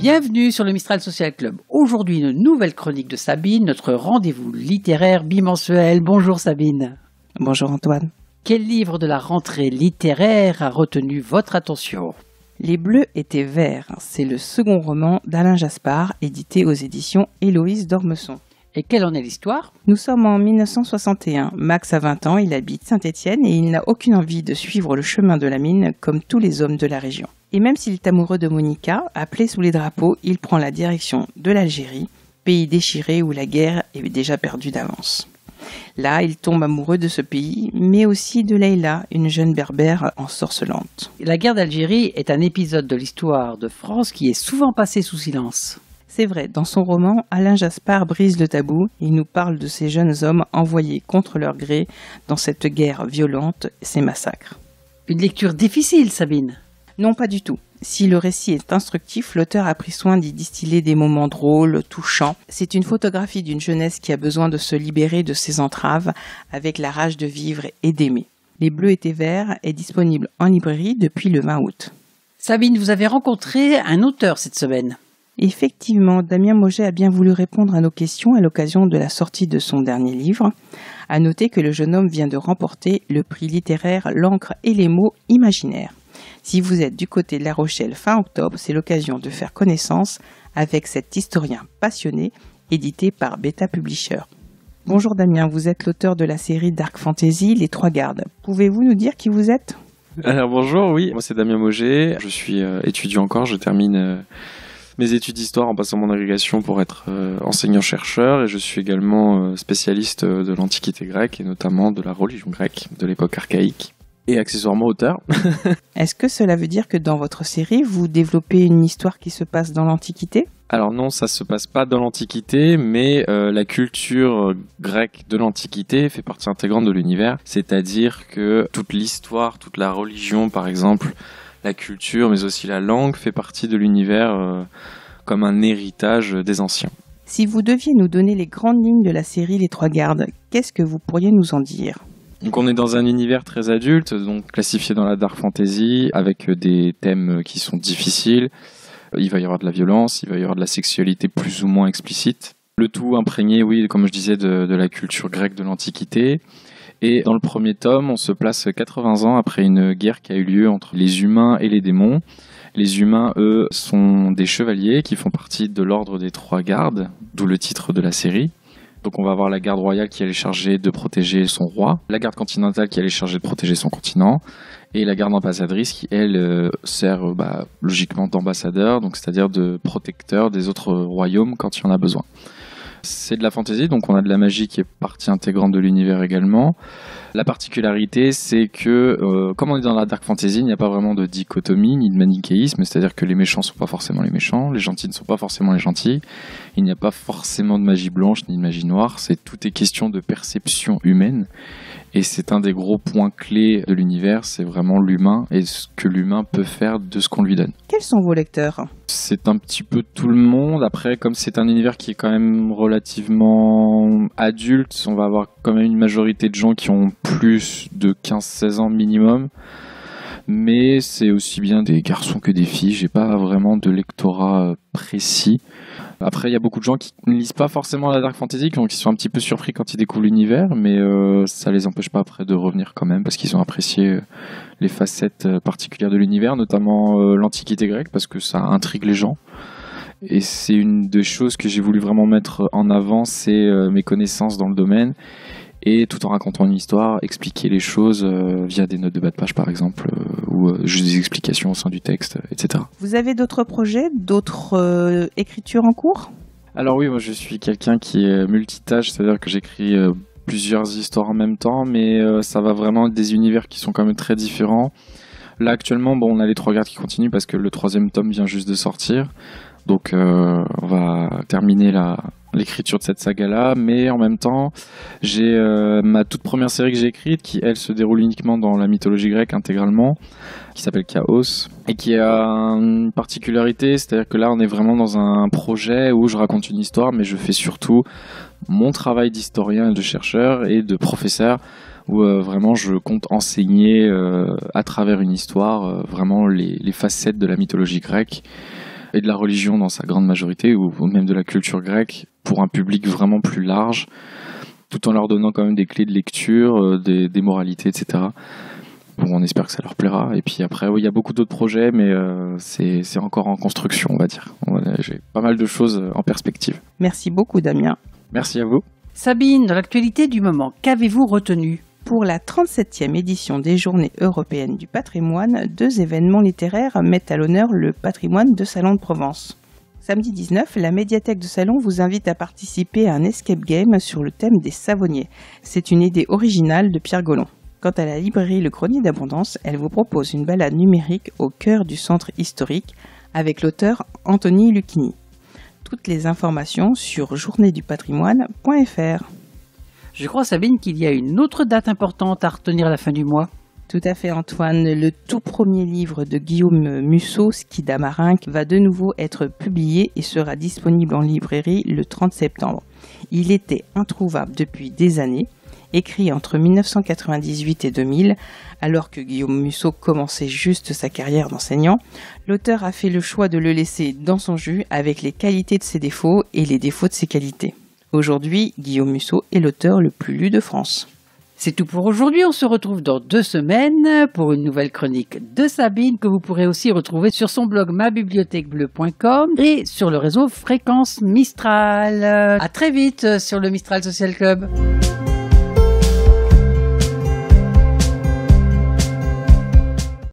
Bienvenue sur le Mistral Social Club. Aujourd'hui, une nouvelle chronique de Sabine, notre rendez-vous littéraire bimensuel. Bonjour Sabine. Bonjour Antoine. Quel livre de la rentrée littéraire a retenu votre attention ? Les Bleus étaient verts. C'est le second roman d'Alain Jaspard, édité aux éditions Héloïse d'Ormesson. Et quelle en est l'histoire ? Nous sommes en 1961. Max a 20 ans, il habite Saint-Étienne et il n'a aucune envie de suivre le chemin de la mine comme tous les hommes de la région. Et même s'il est amoureux de Monica, appelée sous les drapeaux, il prend la direction de l'Algérie, pays déchiré où la guerre est déjà perdue d'avance. Là, il tombe amoureux de ce pays, mais aussi de Leïla, une jeune berbère ensorcelante. La guerre d'Algérie est un épisode de l'histoire de France qui est souvent passé sous silence. C'est vrai, dans son roman, Alain Jaspard brise le tabou. Il nous parle de ces jeunes hommes envoyés contre leur gré dans cette guerre violente, ces massacres. Une lecture difficile, Sabine ? Non, pas du tout. Si le récit est instructif, l'auteur a pris soin d'y distiller des moments drôles, touchants. C'est une photographie d'une jeunesse qui a besoin de se libérer de ses entraves avec la rage de vivre et d'aimer. Les Bleus étaient verts est disponible en librairie depuis le 20 août. Sabine, vous avez rencontré un auteur cette semaine. Effectivement, Damien Mauget a bien voulu répondre à nos questions à l'occasion de la sortie de son dernier livre. À noter que le jeune homme vient de remporter le prix littéraire L'encre et les mots imaginaires. Si vous êtes du côté de La Rochelle fin octobre, c'est l'occasion de faire connaissance avec cet historien passionné, édité par Beta Publisher. Bonjour Damien, vous êtes l'auteur de la série Dark Fantasy, Les Trois Gardes. Pouvez-vous nous dire qui vous êtes ? Alors bonjour, oui, moi c'est Damien Mauget, je suis étudiant encore, je termine mes études d'histoire en passant mon agrégation pour être enseignant-chercheur et je suis également spécialiste de l'Antiquité grecque et notamment de la religion grecque de l'époque archaïque. Et accessoirement auteur. Est-ce que cela veut dire que dans votre série, vous développez une histoire qui se passe dans l'Antiquité ? Alors non, ça se passe pas dans l'Antiquité, mais la culture grecque de l'Antiquité fait partie intégrante de l'univers. C'est-à-dire que toute l'histoire, toute la religion par exemple, la culture, mais aussi la langue fait partie de l'univers comme un héritage des anciens. Si vous deviez nous donner les grandes lignes de la série Les Trois Gardes, qu'est-ce que vous pourriez nous en dire ? Donc on est dans un univers très adulte, donc classifié dans la dark fantasy, avec des thèmes qui sont difficiles. Il va y avoir de la violence, il va y avoir de la sexualité plus ou moins explicite. Le tout imprégné, oui, comme je disais, de la culture grecque de l'Antiquité. Et dans le premier tome, on se place 80 ans après une guerre qui a eu lieu entre les humains et les démons. Les humains, eux, sont des chevaliers qui font partie de l'ordre des Trois Gardes, d'où le titre de la série. Donc on va avoir la garde royale qui est chargée de protéger son roi, la garde continentale qui est chargée de protéger son continent, et la garde ambassadrice qui, elle, sert logiquement d'ambassadeur, donc c'est-à-dire de protecteur des autres royaumes quand il y en a besoin. C'est de la fantasy, donc on a de la magie qui est partie intégrante de l'univers également. La particularité, c'est que, comme on est dans la dark fantasy, il n'y a pas vraiment de dichotomie ni de manichéisme, c'est-à-dire que les méchants ne sont pas forcément les méchants, les gentils ne sont pas forcément les gentils, il n'y a pas forcément de magie blanche ni de magie noire, tout est question de perception humaine, et c'est un des gros points clés de l'univers, c'est vraiment l'humain et ce que l'humain peut faire de ce qu'on lui donne. Quels sont vos lecteurs ? C'est un petit peu tout le monde. Après, comme c'est un univers qui est quand même relativement adulte, on va avoir quand même une majorité de gens qui ont plus de 15-16 ans minimum. Mais c'est aussi bien des garçons que des filles. J'ai pas vraiment de lectorat précis. Après, il y a beaucoup de gens qui ne lisent pas forcément la dark fantasy, qui sont un petit peu surpris quand ils découvrent l'univers, mais ça les empêche pas après de revenir quand même, parce qu'ils ont apprécié les facettes particulières de l'univers, notamment l'Antiquité grecque, parce que ça intrigue les gens. Et c'est une des choses que j'ai voulu vraiment mettre en avant, c'est mes connaissances dans le domaine, et tout en racontant une histoire, expliquer les choses via des notes de bas de page par exemple, ou juste des explications au sein du texte, etc. Vous avez d'autres projets, d'autres écritures en cours ? Alors oui, moi je suis quelqu'un qui est multitâche, c'est-à-dire que j'écris plusieurs histoires en même temps, mais ça va vraiment être des univers qui sont quand même très différents. Là actuellement, on a les Trois Gardes qui continuent parce que le 3e tome vient juste de sortir, donc on va terminer l'écriture de cette saga-là, mais en même temps, j'ai ma toute première série que j'ai écrite, qui elle se déroule uniquement dans la mythologie grecque intégralement, qui s'appelle Chaos, et qui a une particularité, c'est-à-dire que là on est vraiment dans un projet où je raconte une histoire, mais je fais surtout mon travail d'historien et de chercheur et de professeur, où vraiment je compte enseigner à travers une histoire vraiment les facettes de la mythologie grecque. et de la religion dans sa grande majorité, ou même de la culture grecque, pour un public vraiment plus large, tout en leur donnant quand même des clés de lecture, des moralités, etc. Bon, on espère que ça leur plaira. Et puis après, oui, il y a beaucoup d'autres projets, mais c'est encore en construction, on va dire. J'ai pas mal de choses en perspective. Merci beaucoup, Damien. Merci à vous. Sabine, dans l'actualité du moment, qu'avez-vous retenu ? Pour la 37e édition des Journées européennes du patrimoine, 2 événements littéraires mettent à l'honneur le patrimoine de Salon de Provence. Samedi 19, la médiathèque de Salon vous invite à participer à un escape game sur le thème des savonniers. C'est une idée originale de Pierre Gollon. Quant à la librairie Le Grenier d'Abondance, elle vous propose une balade numérique au cœur du centre historique avec l'auteur Anthony Lucchini. Toutes les informations sur journéedupatrimoine.fr. Je crois, Sabine, qu'il y a une autre date importante à retenir à la fin du mois. Tout à fait, Antoine. Le tout premier livre de Guillaume Musso, Ski d'Amarinck, va de nouveau être publié et sera disponible en librairie le 30 septembre. Il était introuvable depuis des années. Écrit entre 1998 et 2000, alors que Guillaume Musso commençait juste sa carrière d'enseignant, l'auteur a fait le choix de le laisser dans son jus avec les qualités de ses défauts et les défauts de ses qualités. Aujourd'hui, Guillaume Musso est l'auteur le plus lu de France. C'est tout pour aujourd'hui. On se retrouve dans 2 semaines pour une nouvelle chronique de Sabine que vous pourrez aussi retrouver sur son blog mabibliothèquebleu.com et sur le réseau Fréquence Mistral. À très vite sur le Mistral Social Club.